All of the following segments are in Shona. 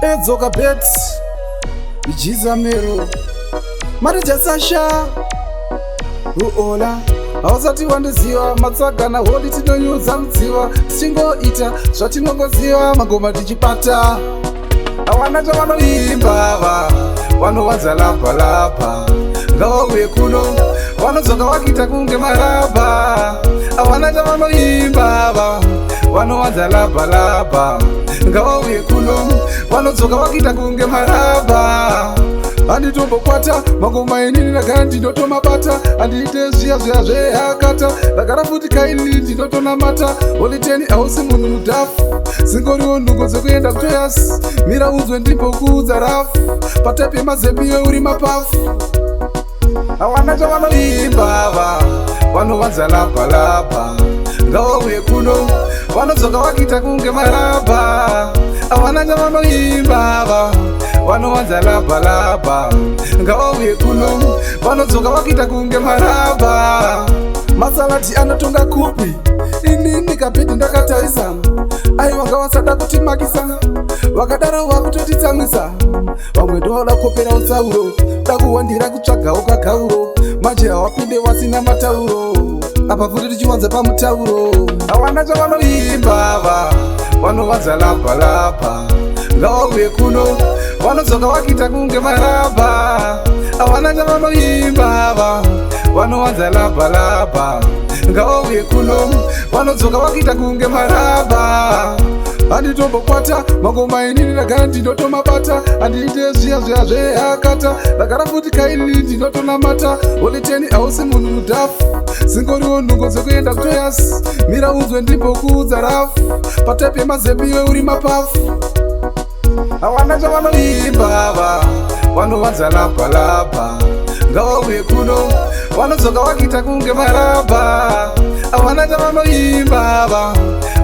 edzoka bet ijizamero marija sasha ruola hausati wandiziva matsagana hodi tinonyudza mudziva tichingoita zvatinongoziva magoma tichipata hawana chavanoimbava vanowanza labhalabha ngavauye kuno vanodzoka vakiita kunge marabha hawana chavanoimbava vanowanza labhalabha ngavauye kuno vanodzoka vakiita kunge marabha handitombokwata magoma inini ndagara ndinotomabata handiite zviya zviya zvehakata ndagara futi kainini ndinotonamata holiteni hausi munhu mudhafu zingoriwo nhungo dzekuenda kutoyasi mira unzwe ndimbokuudza rafu pataipi yemazembiyo uri mapafu hawana chavanoimbava vanowanza labhalabha ngavauye kuno vanodzoka vakiita kunge marabha hawana chavanoimbava vanowanza labhalabha ngavauye kuno vanodzoka vakiita kunge marabha masalati anotonga kupi ini ndikapedi ndakatarisa aiwa ngavasada kutimakisa vakadaro vakutotitsamwisa vamwe ndovada kopera utsauro dakuwandira kutsvagawo kagauro manje havapinde vasina matauro apa futi tichiwanza pamutauro hawana chavanoimbava vanowanza labhalabha ngavauye kuno vanodzoka vakiita kunge marabha hawana chavanoimbava vanowanza labhalabha ngavauye kuno vanodzoka vakiita kunge marabha handitombokwata magoma inini ndagara ndinotomabata handiite zviya zviya zvehakata ndagara futi kainini ndinotonamata holiteni hausi munhu mudhafu zingoriwo nhungo dzekuenda kutoyasi mira unzwe ndimbokuudza rafu pataipi yemazembiyo uri mapafu hawana chavanoimbava vanowanza labhalabha ngavauye kuno vanodzoka vakiita kunge marabha hawana chavanoimbava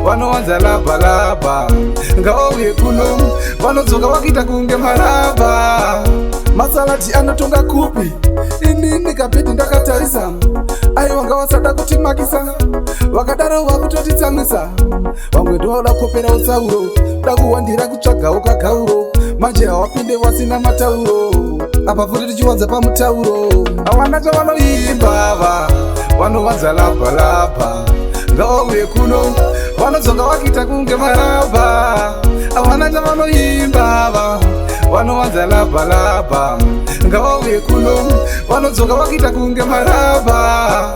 vanowanza labhalabha ngavauye kuno vanodzoka vakiita kunge marabha masalati anotonga kupi ini ndikapedi ndakatarisa aiwa ngavasada kutimakisa vakadaro vakutotitsamwisa vamwe ndovada kopera utsauro dakuwandira kutsvagawo kagauro manje havapinde vasina matauro apa futi tichiwanza pamutauro hawana chavanoimbava vanowanza labhalabha ngavauye kuno vanodzoka vakiita kunge marabha hawana chavanoimbava vanowanza labhalabha ngavauye kuno vanodzoka vakiita kunge marabha